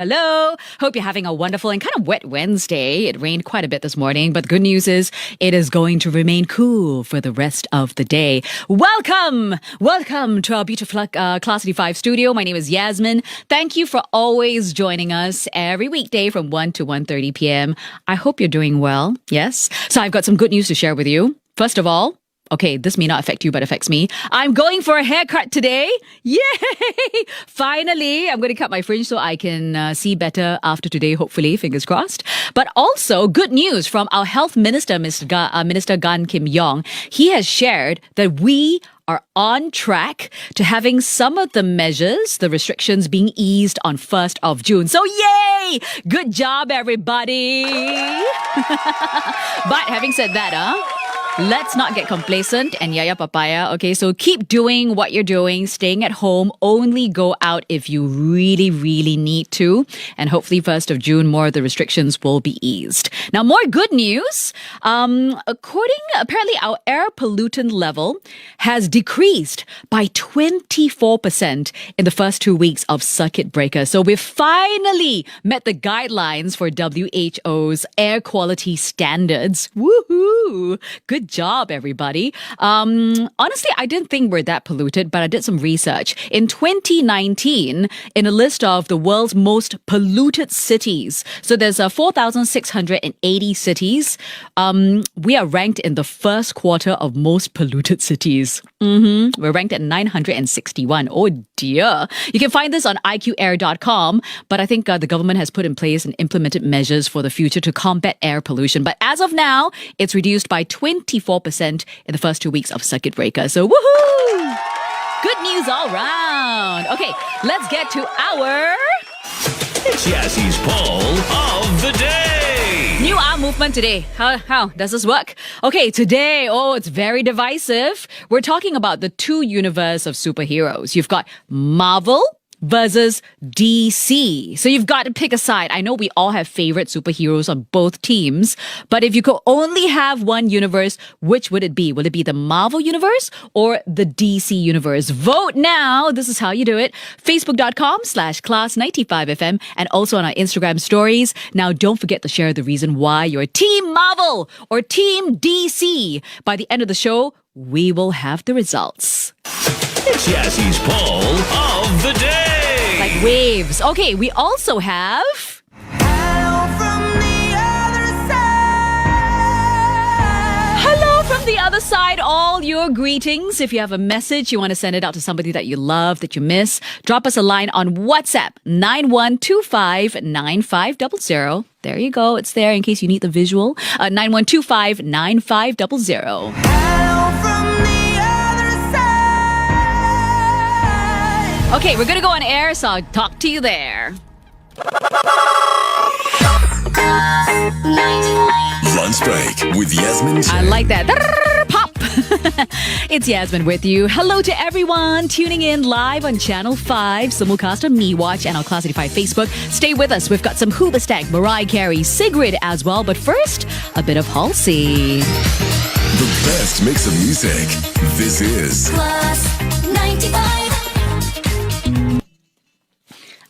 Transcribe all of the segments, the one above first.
Hello. Hope you're having a wonderful and kind of wet Wednesday. It rained quite a bit this morning, but the good news is it is going to remain cool for the rest of the day. Welcome to our beautiful Class95 studio. My name is Yasmin. Thank you for always joining us every weekday from 1 to 1:30 p.m. I hope you're doing well. Yes. So I've got some good news to share with you. First of all, okay, this may not affect you, but affects me. I'm going for a haircut today. Yay! Finally, I'm going to cut my fringe so I can see better after today, hopefully, fingers crossed. But also, good news from our health minister, Minister Gan Kim Yong. He has shared that we are on track to having some of the measures, the restrictions being eased on 1st of June. So yay! Good job, everybody! But having said that, let's not get complacent and yaya papaya. Okay, so keep doing what you're doing, staying at home. Only go out if you really, really need to. And hopefully 1st of June, more of the restrictions will be eased. Now, more good news. Apparently our air pollutant level has decreased by 24% in the first 2 weeks of circuit breaker. So we've finally met the guidelines for WHO's air quality standards. Woohoo! Good job, everybody. Honestly, I didn't think we're that polluted, but I did some research. In 2019, in a list of the world's most polluted cities, so there's 4,680 cities, we are ranked in the first quarter of most polluted cities. We're ranked at 961. Oh dear. You can find this on iqair.com, but I think the government has put in place and implemented measures for the future to combat air pollution. But as of now, it's reduced by 24% in the first 2 weeks of circuit breaker. So woohoo! Good news all round. Okay, let's get to our... It's Yassie's poll of the day. New arm movement today. How does this work? Okay, today, it's very divisive. We're talking about the two universe of superheroes. You've got Marvel versus DC. So you've got to pick a side. I know we all have favorite superheroes on both teams, but if you could only have one universe, which would it be? Will it be the Marvel universe or the DC universe? Vote now. This is how you do it. Facebook.com/Class95FM and also on our Instagram stories. Now, don't forget to share the reason why you're Team Marvel or Team DC. By the end of the show, we will have the results. It's Yassie's poll of the day. Like waves. Okay, we also have... Hello from the other side, all your greetings. If you have a message, you want to send it out to somebody that you love, that you miss, drop us a line on WhatsApp, 9125-9500. There you go. It's there in case you need the visual. 9125-9500. Okay, we're going to go on air, so I'll talk to you there. Lunch break with Yasmin. I like that. Pop! It's Yasmin with you. Hello to everyone tuning in live on Channel 5, simulcast on MeWatch and our Class95 Facebook. Stay with us. We've got some Hoobastack, Mariah Carey, Sigrid as well. But first, a bit of Halsey. The best mix of music. This is Class 95.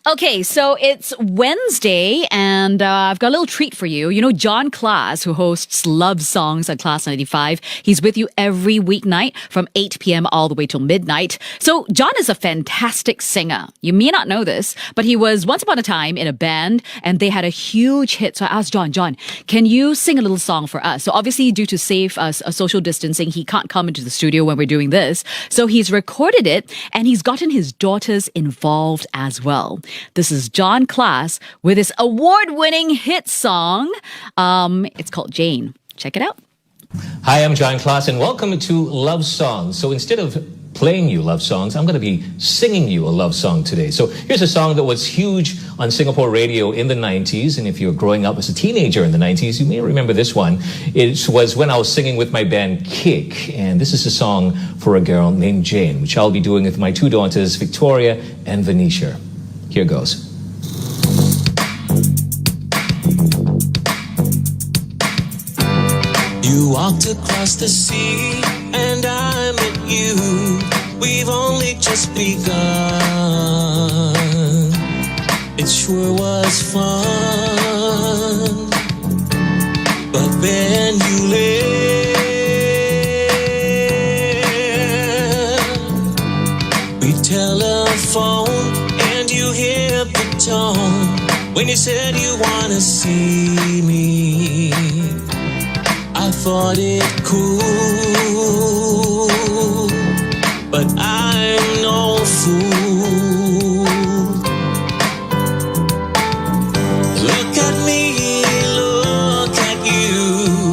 Okay, so it's Wednesday, and I've got a little treat for you. You know, John Class, who hosts Love Songs on Class 95, he's with you every weeknight from 8 p.m. all the way till midnight. So John is a fantastic singer. You may not know this, but he was once upon a time in a band, and they had a huge hit. So I asked John, can you sing a little song for us? So obviously, due to save us social distancing, he can't come into the studio when we're doing this. So he's recorded it, and he's gotten his daughters involved as well. This is John Class with his award-winning hit song. It's called Jane. Check it out. Hi, I'm John Class, and welcome to Love Songs. So instead of playing you love songs, I'm going to be singing you a love song today. So here's a song that was huge on Singapore radio in the 90s. And if you're growing up as a teenager in the 90s, you may remember this one. It was when I was singing with my band Kick. And this is a song for a girl named Jane, which I'll be doing with my two daughters, Victoria and Venetia. Here goes. You walked across the sea and I met you. We've only just begun. It it sure was fun. But then you left. We telephone and you hit the tone when you said you wanna see me. I thought it cool, but I'm no fool. Look at me, look at you.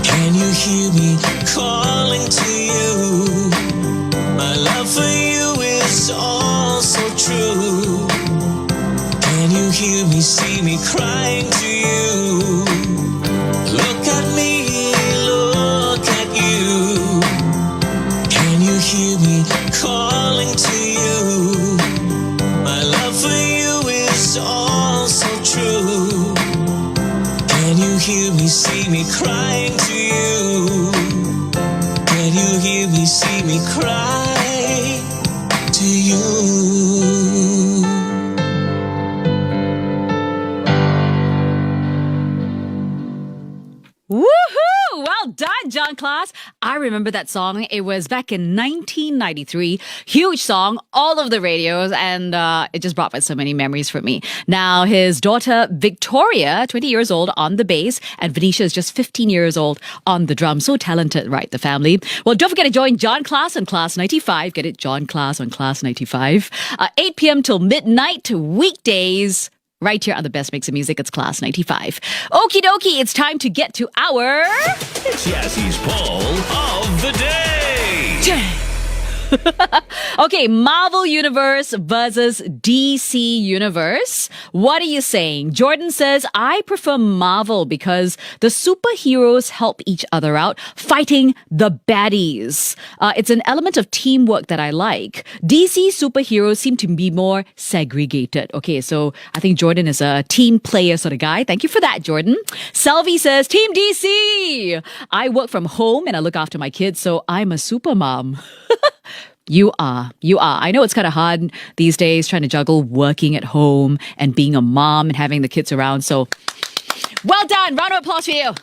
Can you hear me calling to you? My love for you is all so true. Can you hear me, see me crying to you? Look at me, look at you. Can you hear me calling to you? My love for you is all so true. Can you hear me, see me crying to you? Can you hear me, see me cry to you? Woohoo! Well done, John Class. I remember that song. It was back in 1993. Huge song, all over the radios, and it just brought back so many memories for me. Now, his daughter, Victoria, 20 years old, on the bass, and Venetia is just 15 years old on the drum. So talented, right, the family. Well, don't forget to join John Class on Class 95. Get it, John Class on Class 95. 8 p.m. till midnight, weekdays. Right here on the best mix of music, it's Class 95. Okie dokie, it's time to get to our... Jassie's poll of the day. Okay, Marvel Universe versus DC Universe. What are you saying? Jordan says, I prefer Marvel because the superheroes help each other out, fighting the baddies. It's an element of teamwork that I like. DC superheroes seem to be more segregated. Okay, so I think Jordan is a team player sort of guy. Thank you for that, Jordan. Selvi says, Team DC. I work from home and I look after my kids, so I'm a super mom. You are. I know it's kind of hard these days trying to juggle working at home and being a mom and having the kids around. So, well done. Round of applause for you.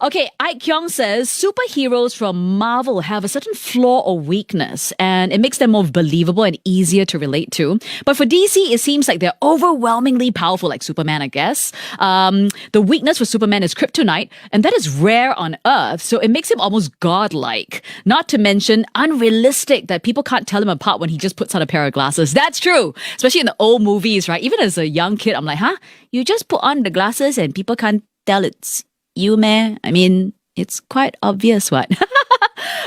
Okay, Ike Kyung says, superheroes from Marvel have a certain flaw or weakness, and it makes them more believable and easier to relate to. But for DC, it seems like they're overwhelmingly powerful, like Superman, I guess. The weakness for Superman is kryptonite, and that is rare on Earth, so it makes him almost godlike. Not to mention, unrealistic that people can't tell him apart when he just puts on a pair of glasses. That's true, especially in the old movies, right? Even as a young kid, I'm like, huh? You just put on the glasses and people can't tell it's you, man. I mean, it's quite obvious, what?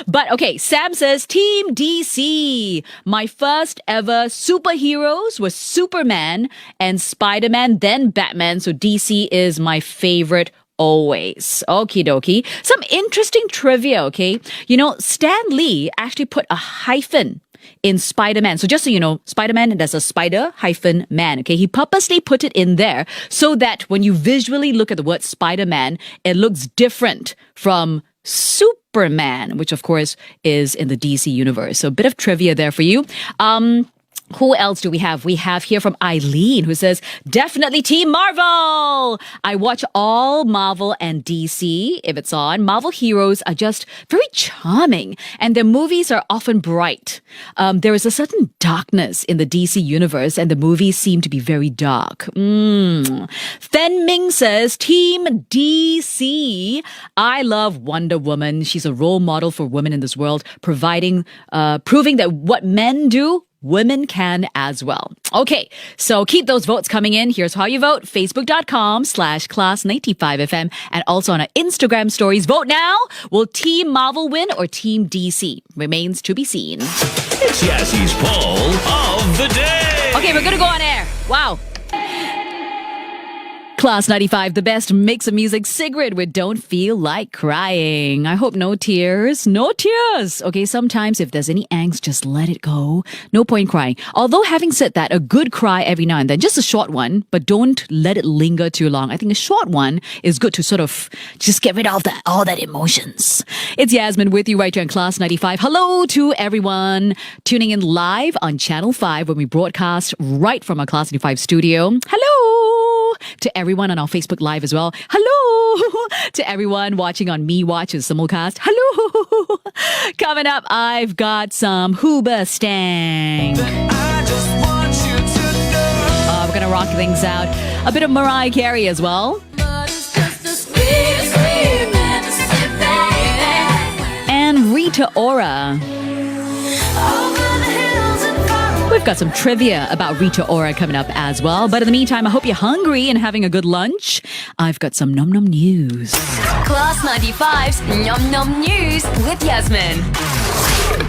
But okay, Sam says, Team DC. My first ever superheroes was Superman and Spider-Man, then Batman. So DC is my favorite always. Okie dokie. Some interesting trivia, okay? You know, Stan Lee actually put a hyphen in Spider-Man. So just so you know, Spider-Man, there's a spider-man, okay? He purposely put it in there so that when you visually look at the word Spider-Man, it looks different from Superman, which of course is in the DC universe. So a bit of trivia there for you. Who else do we have? We have here from Eileen, who says, definitely Team Marvel. I watch all Marvel and DC if it's on. Marvel heroes are just very charming and their movies are often bright. There is a certain darkness in the DC universe and the movies seem to be very dark. Fen Ming says, Team DC. I love Wonder Woman. She's a role model for women in this world, proving that what men do, women can as well. Okay, so keep those votes coming in. Here's how you vote. Facebook.com/Class95FM and also on our Instagram stories. Vote now. Will Team Marvel win or Team DC? Remains to be seen. It's Jassie's poll of the day. Okay, we're going to go on air. Wow. Class 95, the best mix of music. Sigrid with Don't Feel Like Crying. I hope no tears. No tears. Okay, sometimes if there's any angst, just let it go. No point crying. Although having said that, a good cry every now and then, just a short one, but don't let it linger too long. I think a short one is good to sort of just get rid of all that emotions. It's Yasmin with you right here on Class 95. Hello to everyone tuning in live on Channel 5 when we broadcast right from our Class 95 studio. Hello to everyone on our Facebook Live as well. Hello to everyone watching on Me Watch and Simulcast. Hello. Coming up, I've got some Huber Stank. We're going to rock things out. A bit of Mariah Carey as well. And Rita Ora. We've got some trivia about Rita Ora coming up as well. But in the meantime, I hope you're hungry and having a good lunch. I've got some Nom Nom News. Class 95's Nom Nom News with Yasmin.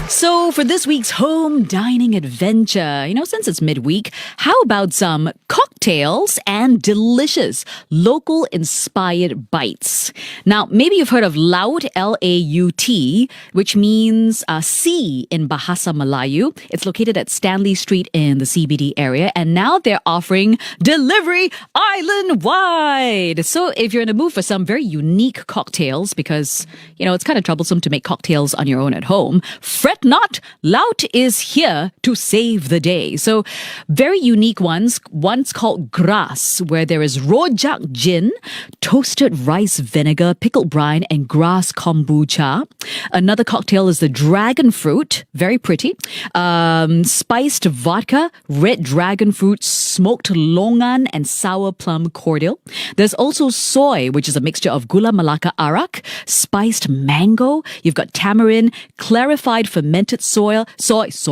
So for this week's home dining adventure, since it's midweek, how about some cocktails and delicious local inspired bites? Now, maybe you've heard of Laut, L-A-U-T, which means sea in Bahasa Melayu. It's located at Stanley Street in the CBD area, and now they're offering delivery island-wide. So if you're in the mood for some very unique cocktails, because, it's kind of troublesome to make cocktails on your own at home, fret not, Laut is here to save the day. So very unique ones. One's called Grass, where there is rojak gin, toasted rice vinegar, pickled brine, and grass kombucha. Another cocktail is the dragon fruit, very pretty. Spiced vodka, red dragon fruit, smoked longan, and sour plum cordial. There's also soy, which is a mixture of gula melaka arak, spiced mango. You've got tamarind, clarified fermented soy, just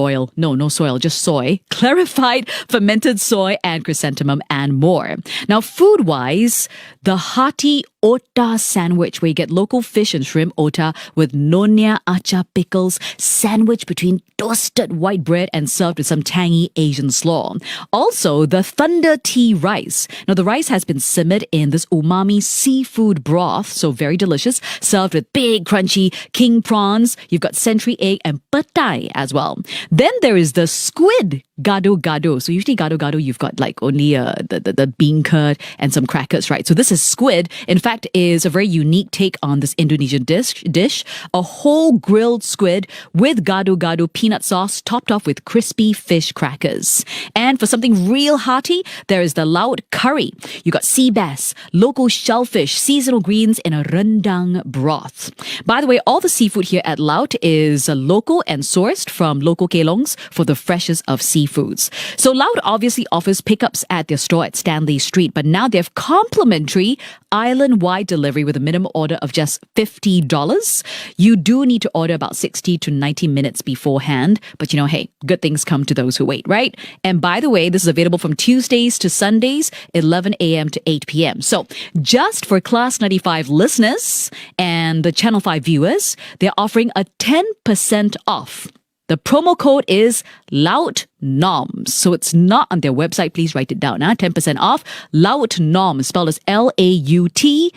soy, clarified fermented soy and chrysanthemum and more. Now, food-wise, the hearty ota sandwich, where you get local fish and shrimp ota with nonya acha pickles, sandwiched between toasted white bread and served with some tangy Asian slaw. Also, the thunder tea rice. Now, the rice has been simmered in this umami seafood broth, so very delicious, served with big, crunchy king prawns. You've got century egg and petai as well. Then there is the squid gado-gado. So usually gado-gado, you've got like only the bean curd and some crackers, right? So this is squid. In fact, is a very unique take on this Indonesian dish. A whole grilled squid with gado-gado peanut sauce topped off with crispy fish crackers. And for something real hearty, there is the Laut curry. You got sea bass, local shellfish, seasonal greens in a rendang broth. By the way, all the seafood here at Laut is local and sourced from local kelongs for the freshest of seafoods. So Laut obviously offers pickups at their store at Stanley Street, but now they have complimentary island-wide delivery with a minimum order of just $50. You do need to order about 60 to 90 minutes beforehand, but hey, good things come to those who wait, right? And by the way, this is available from Tuesdays to Sundays, 11 a.m. to 8 p.m. So just for Class 95 listeners and the Channel 5 viewers, they're offering a 10% off. The promo code is LAUTNOMS. So it's not on their website. Please write it down. 10% off. LAUTNOMS, spelled as LAUTNOMS.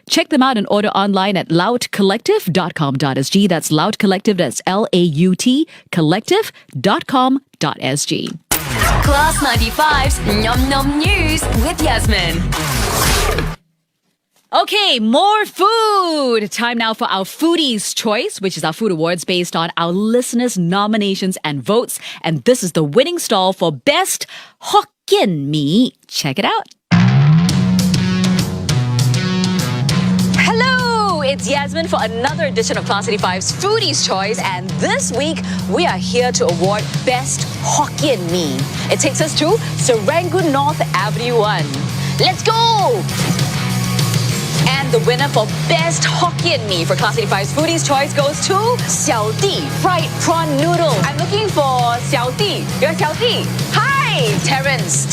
Check them out and order online at lautcollective.com.sg. That's Laut Collective. That's LAUT collective.com.sg. Class 95's Nom Nom News with Yasmin. Okay, more food. Time now for our Foodies Choice, which is our food awards based on our listeners' nominations and votes. And this is the winning stall for Best Hokkien Mee. Check it out. Hello, it's Yasmin for another edition of Class 85's Foodies Choice. And this week, we are here to award Best Hokkien Mee. It takes us to Serangoon North Avenue 1. Let's go! And the winner for Best Hokkien Mee for Class 85's Foodies Choice goes to Xiao Di Fried Prawn Noodle. I'm looking for Xiao Di. You're Xiao Di. Hi! Hey, Terrence,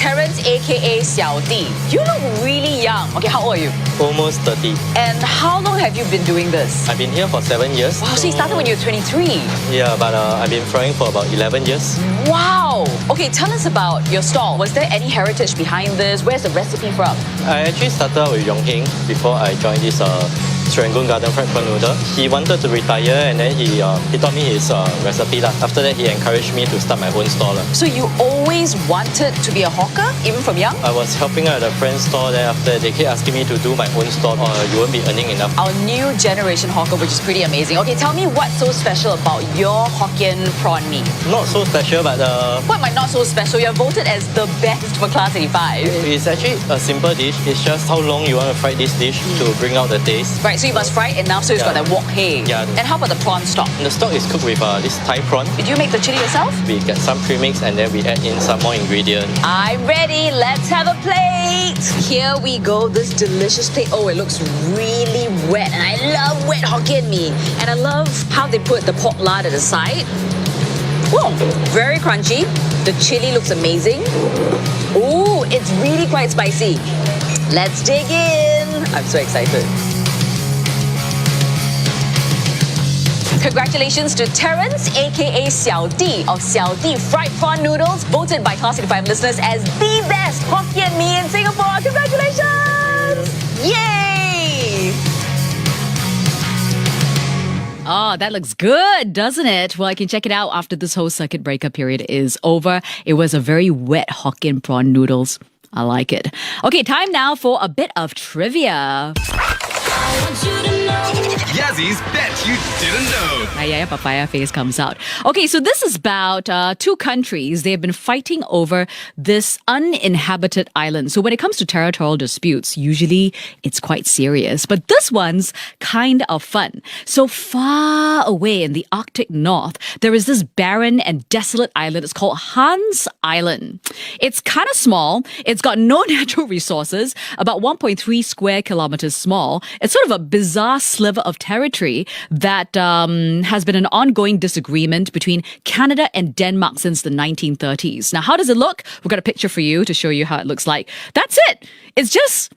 aka Xiao Di. You look really young. Okay, how old are you? Almost 30. And how long have you been doing this? I've been here for 7 years. Wow, so you started when you were 23. Yeah, but I've been frying for about 11 years. Wow. Okay, tell us about your stall. Was there any heritage behind this? Where's the recipe from? I actually started out with Yong Heng before I joined this Serangoon Garden fried prawn noodle. He wanted to retire and then he taught me his recipe. After that, he encouraged me to start my own stall. So you always wanted to be a hawker, even from young? I was helping out at a friend's store. Then after they kept asking me to do my own stall or you won't be earning enough. Our new generation hawker, which is pretty amazing. Okay, tell me what's so special about your Hokkien prawn mee? Not so special, but What am I not so special? You're voted as the best for Class 85. it's actually a simple dish. It's just how long you want to fry this dish to bring out the taste. Right, so you must fry it enough so it's got that wok hei. Yeah. And how about the prawn stock? The stock is cooked with this Thai prawn. Did you make the chili yourself? We get some premix and then we add in some more ingredients. I'm ready. Let's have a plate. Here we go. This delicious plate. Oh, it looks really wet. And I love wet Hokkien mee. And I love how they put the pork lard at the side. Whoa, very crunchy. The chili looks amazing. Ooh, it's really quite spicy. Let's dig in. I'm so excited. Congratulations to Terrence, aka Xiao Di of Xiao Di Fried Prawn Noodles, voted by Class 85 listeners as the best Hokkien mee in Singapore. Congratulations! Yay! Oh, that looks good, doesn't it? Well, I can check it out after this whole circuit breaker period is over. It was a very wet Hokkien prawn noodles. I like it. Okay, time now for a bit of trivia. Yazzy's Bet You Didn't Know. Yeah, papaya face comes out. Okay, so this is about two countries. They have been fighting over this uninhabited island. So when it comes to territorial disputes, usually it's quite serious. But this one's kind of fun. So far away in the Arctic North, there is this barren and desolate island. It's called Hans Island. It's kind of small. It's got no natural resources, about 1.3 square kilometers small. It's sort of a bizarre sliver of territory that has been an ongoing disagreement between Canada and Denmark since the 1930s. Now, how does it look? We've got a picture for you to show you how it looks like. That's it. It's just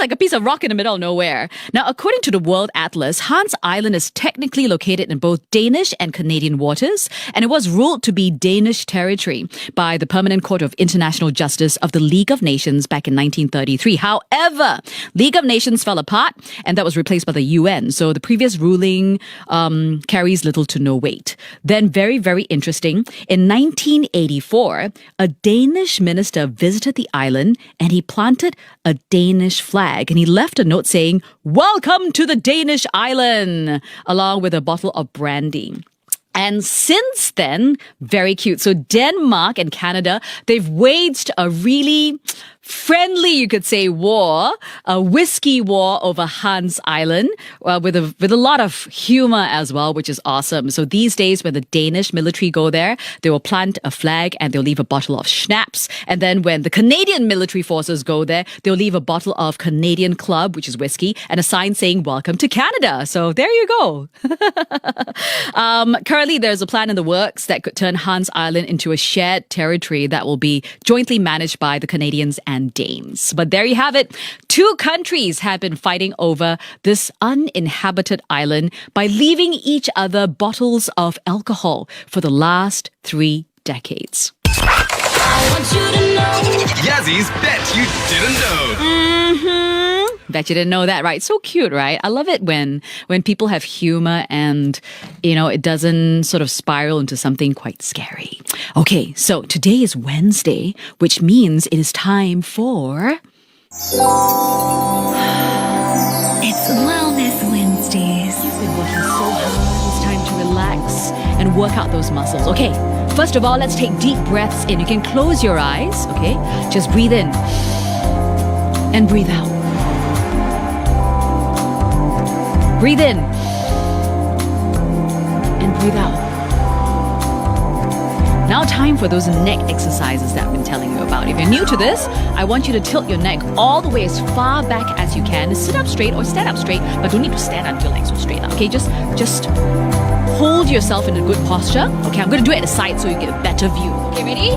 like a piece of rock in the middle of nowhere. Now, according to the World Atlas, Hans Island is technically located in both Danish and Canadian waters, and it was ruled to be Danish territory by the Permanent Court of International Justice of the League of Nations back in 1933. However, League of Nations fell apart, and that was replaced by the UN. So the previous ruling carries little to no weight. Then, very, very interesting, in 1984, a Danish minister visited the island, and he planted a Danish flag, and he left a note saying, "Welcome to the Danish island," along with a bottle of brandy. And since then, very cute. So Denmark and Canada, they've waged a really friendly, you could say, war, a whiskey war over Hans Island, with a lot of humor as well, which is awesome. So these days, when the Danish military go there, they will plant a flag and they'll leave a bottle of schnapps. And then when the Canadian military forces go there, they'll leave a bottle of Canadian Club, which is whiskey, and a sign saying, "Welcome to Canada." So there you go. Currently, there's a plan in the works that could turn Hans Island into a shared territory that will be jointly managed by the Canadians and Danes. But there you have it. Two countries have been fighting over this uninhabited island by leaving each other bottles of alcohol for the last 3 decades. Yazzy's Bet You Didn't Know. Bet you didn't know that, right? So cute, right? I love it when people have humor and, it doesn't sort of spiral into something quite scary. Okay, so today is Wednesday, which means it is time for... It's Wellness Wednesdays. You've been working so hard. It's time to relax and work out those muscles. Okay, first of all, let's take deep breaths in. You can close your eyes, okay? Just breathe in and breathe out. Breathe in and breathe out. Now time for those neck exercises that I've been telling you about. If you're new to this, I want you to tilt your neck all the way as far back as you can. Sit up straight or stand up straight, but don't need to stand until like so straight up. Okay, just hold yourself in a good posture. Okay, I'm going to do it at the side so you get a better view. Okay, ready?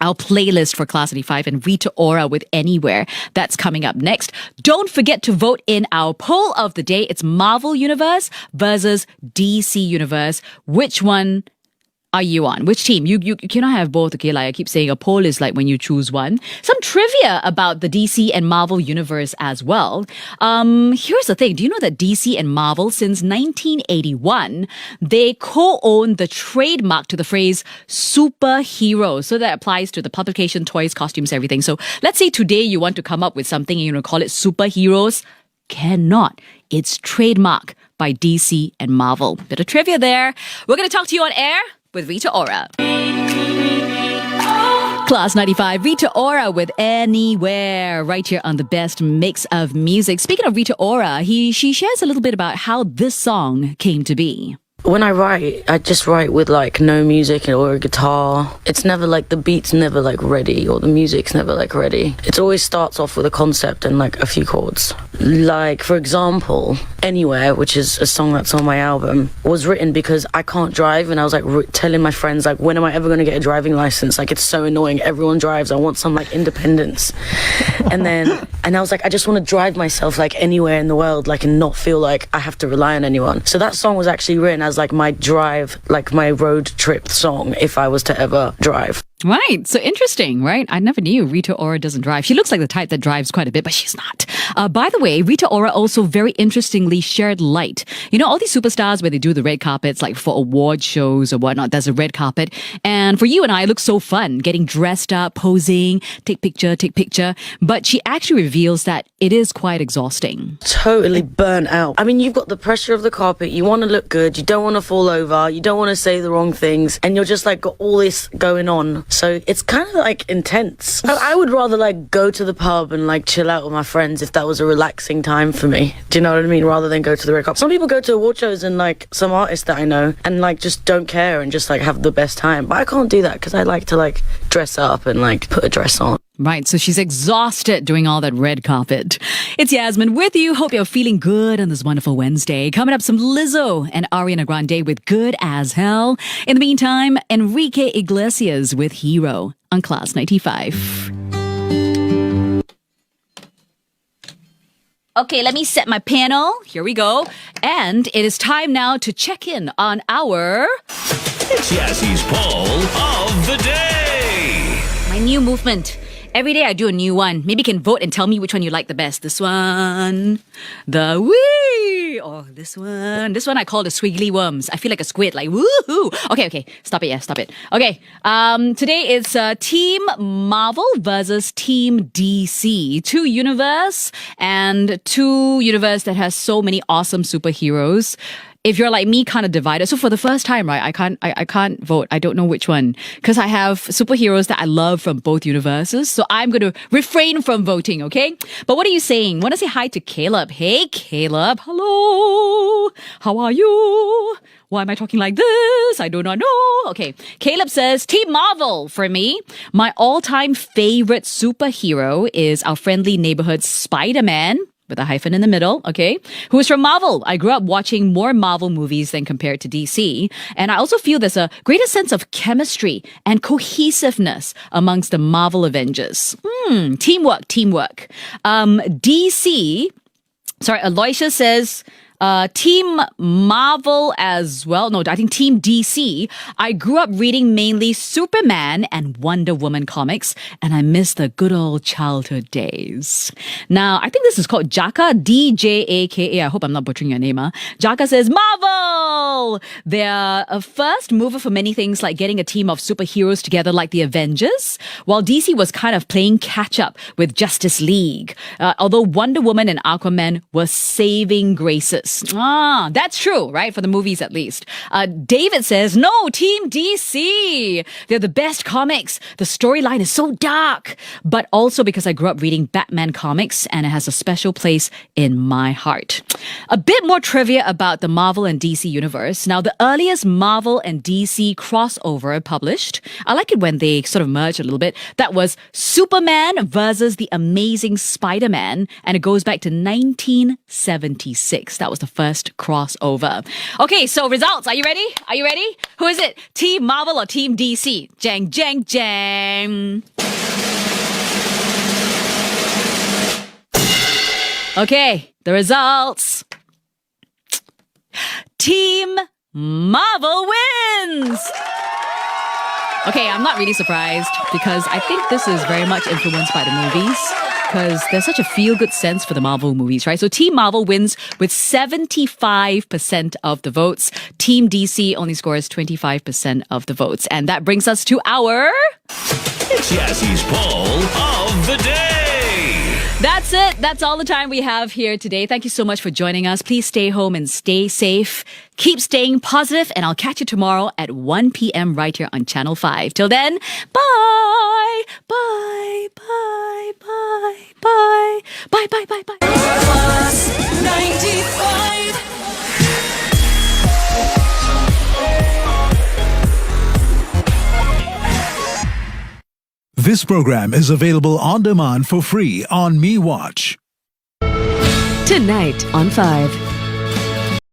our playlist for Class 95 and Rita Ora with Anywhere. That's coming up next. Don't forget to vote in our poll of the day. It's Marvel Universe versus DC Universe. Which one are you on? Which team? You cannot have both, okay? Like I keep saying, a poll is like when you choose one. Some trivia about the DC and Marvel universe as well. Here's the thing. Do you know that DC and Marvel, since 1981, they co-own the trademark to the phrase superhero. So that applies to the publication, toys, costumes, everything. So let's say today you want to come up with something and you call it superheroes. Cannot. It's trademark by DC and Marvel. Bit of trivia there. We're going to talk to you on air with Rita Ora. Class 95, Rita Ora with Anywhere, right here on the best mix of music. Speaking of Rita Ora, she shares a little bit about how this song came to be. When I write, I just write with like no music or a guitar. It's never like the beat's never like ready or the music's never like ready. It always starts off with a concept and like a few chords. Like for example, Anywhere, which is a song that's on my album, was written because I can't drive and I was like telling my friends like, when am I ever going to get a driving license? Like it's so annoying. Everyone drives. I want some like independence. and I was like, I just want to drive myself like anywhere in the world, like and not feel like I have to rely on anyone. So that song was actually written as like my drive, like my road trip song if I was to ever drive. Right. So interesting, right? I never knew Rita Ora doesn't drive. She looks like the type that drives quite a bit, but she's not. By the way, Rita Ora also very interestingly shared light. You know, all these superstars where they do the red carpets, like for award shows or whatnot, there's a red carpet. And for you and I, it looks so fun, getting dressed up, posing, take picture. But she actually reveals that it is quite exhausting. Totally burnt out. I mean, you've got the pressure of the carpet. You want to look good. You don't want to fall over. You don't want to say the wrong things. And you're just like got all this going on. So it's kind of like intense. I would rather like go to the pub and like chill out with my friends if that was a relaxing time for me. Do you know what I mean? Rather than go to the red carpet. Some people go to award shows and like some artists that I know and like just don't care and just like have the best time. But I can't do that because I like to like dress up and like put a dress on. Right, so she's exhausted doing all that red carpet. It's Yasmin with you. Hope you're feeling good on this wonderful Wednesday. Coming up, some Lizzo and Ariana Grande with Good As Hell. In the meantime, Enrique Iglesias with Hero on Class 95. Okay, let me set my panel. Here we go. And it is time now to check in on our... It's Yassie's poll of the day. my new movement. Every day I do a new one. Maybe you can vote and tell me which one you like the best. This one, the wee, or this one. This one I call the squiggly worms. I feel like a squid, like woohoo. Okay, stop it. Yeah, stop it. Okay, today it's Team Marvel versus Team DC. Two universe that has so many awesome superheroes. If you're like me, kind of divided. So for the first time, right, I can't vote. I don't know which one because I have superheroes that I love from both universes. So I'm going to refrain from voting, okay? But what are you saying? Want to say hi to Caleb. Hey, Caleb. Hello. How are you? Why am I talking like this? I do not know. Okay. Caleb says, Team Marvel for me. My all-time favorite superhero is our friendly neighborhood Spider-Man, with a hyphen in the middle, okay, who is from Marvel. I grew up watching more Marvel movies than compared to DC. And I also feel there's a greater sense of chemistry and cohesiveness amongst the Marvel Avengers. Teamwork. Aloysia says... Team Marvel as well. No, I think Team DC. I grew up reading mainly Superman and Wonder Woman comics, and I miss the good old childhood days. Now, I think this is called Jaka, D-J-A-K-A. I hope I'm not butchering your name. Jaka says, Marvel! They're a first mover for many things like getting a team of superheroes together like the Avengers, while DC was kind of playing catch-up with Justice League. Although Wonder Woman and Aquaman were saving graces. That's true, right? For the movies, at least. David says, no, Team DC. They're the best comics. The storyline is so dark. But also because I grew up reading Batman comics and it has a special place in my heart. A bit more trivia about the Marvel and DC universe. Now, the earliest Marvel and DC crossover published, I like it when they sort of merge a little bit. That was Superman versus the Amazing Spider-Man. And it goes back to 1976. That was the first crossover. Okay, so results. Are you ready? Are you ready? Who is it? Team Marvel or Team DC? Jang, jang, jang. Okay, the results. Team Marvel wins! Okay, I'm not really surprised because I think this is very much influenced by the movies because there's such a feel-good sense for the Marvel movies, right? So Team Marvel wins with 75% of the votes. Team DC only scores 25% of the votes. And that brings us to our... It's Yassie's poll of the day. That's it. That's all the time we have here today. Thank you so much for joining us. Please stay home and stay safe. Keep staying positive, and I'll catch you tomorrow at 1 p.m. right here on Channel 5. Till then, bye. Bye. Bye. Bye. Bye. Bye. Bye. Bye. Bye. Class95. This program is available on demand for free on MeWatch. Tonight on 5.